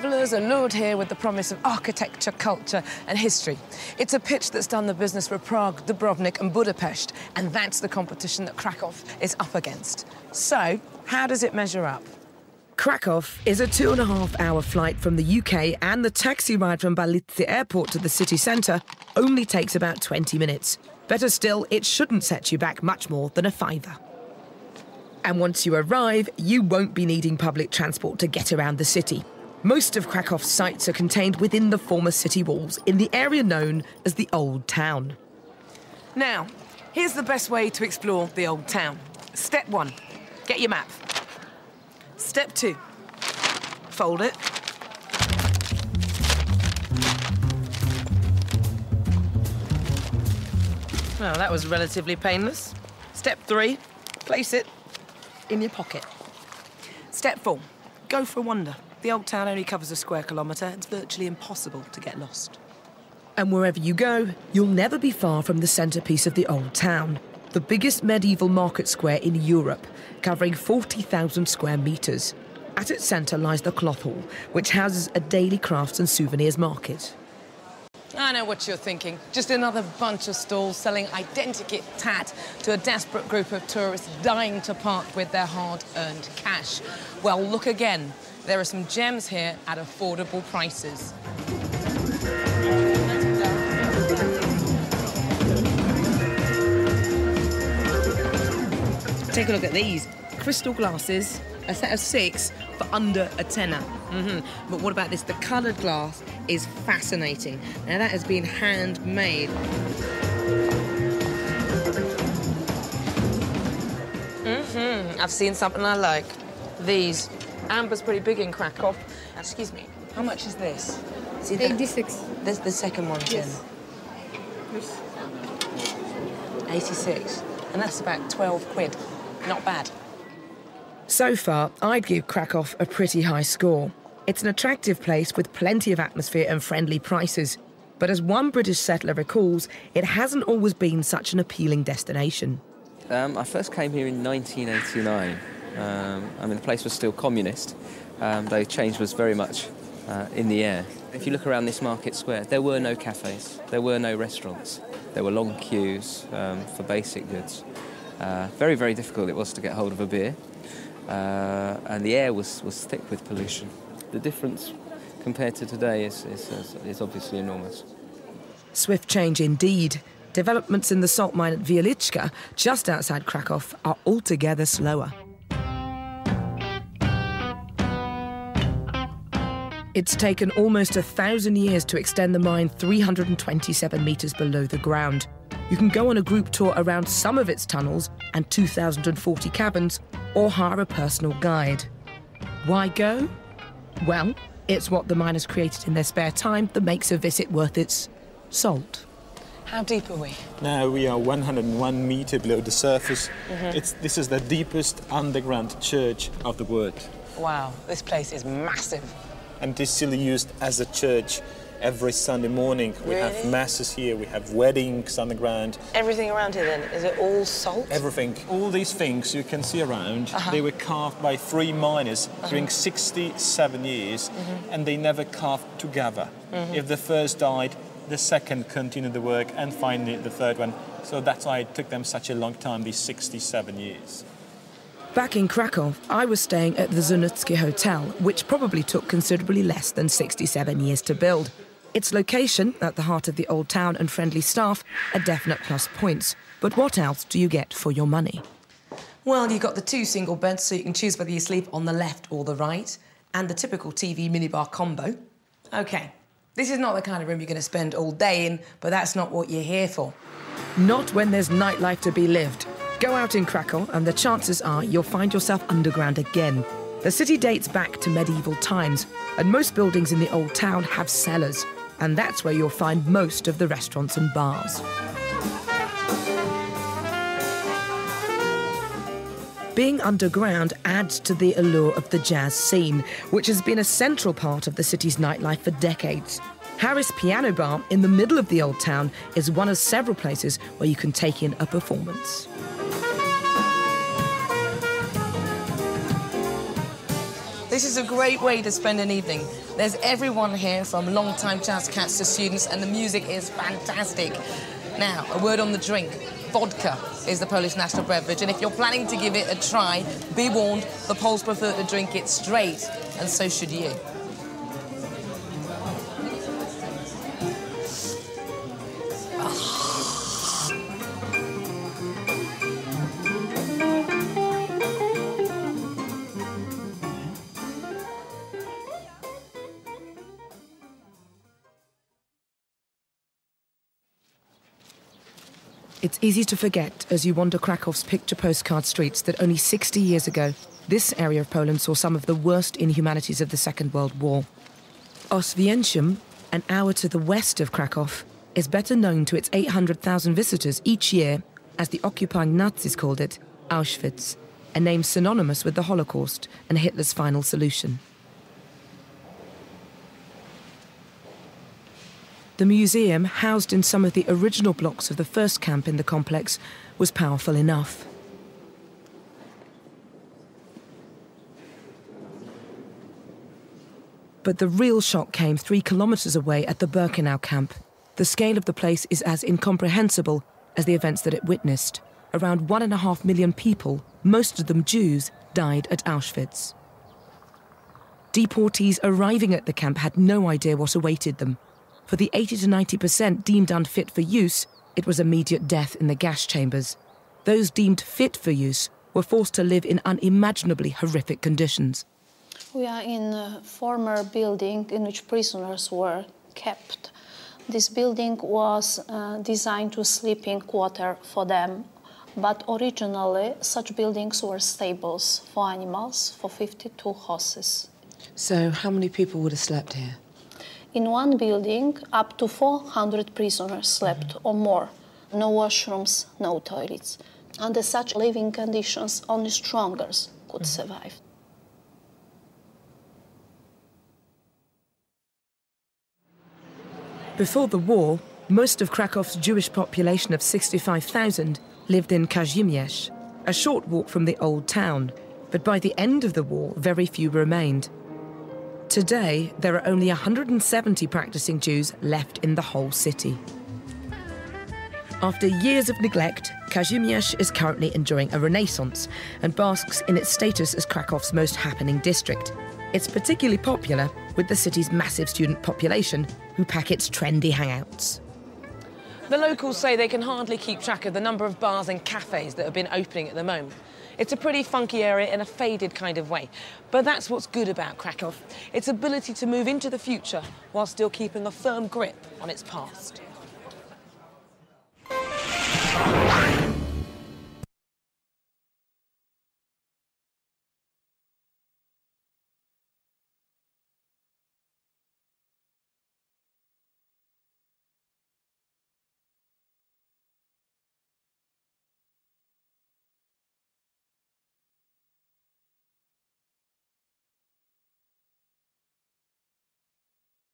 Travellers are lured here with the promise of architecture, culture and history. It's a pitch that's done the business for Prague, Dubrovnik and Budapest, and that's the competition that Krakow is up against. So, how does it measure up? Krakow is a 2.5-hour flight from the UK, and the taxi ride from Balice Airport to the city centre only takes about 20 minutes. Better still, it shouldn't set you back much more than a £5. And once you arrive, you won't be needing public transport to get around the city. Most of Krakow's sites are contained within the former city walls in the area known as the Old Town. Now, here's the best way to explore the Old Town. Step 1, get your map. Step 2, fold it. Well, that was relatively painless. Step 3, place it in your pocket. Step 4, go for a wander. The Old Town only covers a square kilometre. It's virtually impossible to get lost. And wherever you go, you'll never be far from the centrepiece of the Old Town, the biggest medieval market square in Europe, covering 40,000 square metres. At its centre lies the Cloth Hall, which houses a daily crafts and souvenirs market. I know what you're thinking. Just another bunch of stalls selling identikit tat to a desperate group of tourists dying to part with their hard-earned cash. Well, look again. There are some gems here at affordable prices. Take a look at these. Crystal glasses, a set of 6 for under a tenner. But what about this? The coloured glass is fascinating. Now, that has been handmade. I've seen something I like. These. Amber's pretty big in Krakow. Excuse me, how much is this? Is it 86. This the second one, Jen? Yes. 86. And that's about 12 quid. Not bad. So far, I'd give Krakow a pretty high score. It's an attractive place with plenty of atmosphere and friendly prices. But as one British settler recalls, it hasn't always been such an appealing destination. I first came here in 1989. The place was still communist, though change was very much in the air. If you look around this market square, there were no cafes, there were no restaurants. There were long queues for basic goods. Very, very difficult it was to get hold of a beer. And the air was thick with pollution. The difference compared to today is obviously enormous. Swift change indeed. Developments in the salt mine at Wieliczka, just outside Krakow, are altogether slower. It's taken almost 1,000 years to extend the mine 327 metres below the ground. You can go on a group tour around some of its tunnels and 2,040 caverns, or hire a personal guide. Why go? Well, it's what the miners created in their spare time that makes a visit worth its salt. How deep are we? Now we are 101 metres below the surface. This is the deepest underground church of the world. Wow, this place is massive. And it is still used as a church every Sunday morning. We have masses here, we have weddings underground. Everything around here then, is it all salt? Everything. All these things you can see around, they were carved by 3 miners during 67 years, and they never carved together. If the first died, the second continued the work, and finally the third one. So that's why it took them such a long time, these 67 years. Back in Krakow, I was staying at the Zanutsky Hotel, which probably took considerably less than 67 years to build. Its location, at the heart of the Old Town, and friendly staff are definite plus points. But what else do you get for your money? Well, you've got the 2 single beds, so you can choose whether you sleep on the left or the right, and the typical TV minibar combo. OK, this is not the kind of room you're going to spend all day in, but that's not what you're here for. Not when there's nightlife to be lived. Go out in Krakow and the chances are you'll find yourself underground again. The city dates back to medieval times, and most buildings in the Old Town have cellars, and that's where you'll find most of the restaurants and bars. Being underground adds to the allure of the jazz scene, which has been a central part of the city's nightlife for decades. Harris Piano Bar, in the middle of the Old Town, is one of several places where you can take in a performance. This is a great way to spend an evening. There's everyone here, from long-time jazz cats to students, and the music is fantastic. Now, a word on the drink. Vodka is the Polish national beverage, and if you're planning to give it a try, be warned, the Poles prefer to drink it straight, and so should you. It's easy to forget as you wander Krakow's picture postcard streets that only 60 years ago, this area of Poland saw some of the worst inhumanities of the Second World War. Oswiecim, an hour to the west of Krakow, is better known to its 800,000 visitors each year as the occupying Nazis called it, Auschwitz, a name synonymous with the Holocaust and Hitler's final solution. The museum, housed in some of the original blocks of the first camp in the complex, was powerful enough. But the real shock came 3 kilometers away at the Birkenau camp. The scale of the place is as incomprehensible as the events that it witnessed. Around 1.5 million people, most of them Jews, died at Auschwitz. Deportees arriving at the camp had no idea what awaited them. For the 80 to 90% deemed unfit for use, it was immediate death in the gas chambers. Those deemed fit for use were forced to live in unimaginably horrific conditions. We are in a former building in which prisoners were kept. This building was designed to sleeping quarter for them, but originally such buildings were stables for animals, for 52 horses. So how many people would have slept here? In one building, up to 400 prisoners slept or more. No washrooms, no toilets. Under such living conditions, only strongers could survive. Before the war, most of Krakow's Jewish population of 65,000 lived in Kazimierz, a short walk from the old town. But by the end of the war, very few remained. Today, there are only 170 practicing Jews left in the whole city. After years of neglect, Kazimierz is currently enjoying a renaissance and basks in its status as Krakow's most happening district. It's particularly popular with the city's massive student population, who pack its trendy hangouts. The locals say they can hardly keep track of the number of bars and cafes that have been opening at the moment. It's a pretty funky area in a faded kind of way. But that's what's good about Krakow, its ability to move into the future while still keeping a firm grip on its past.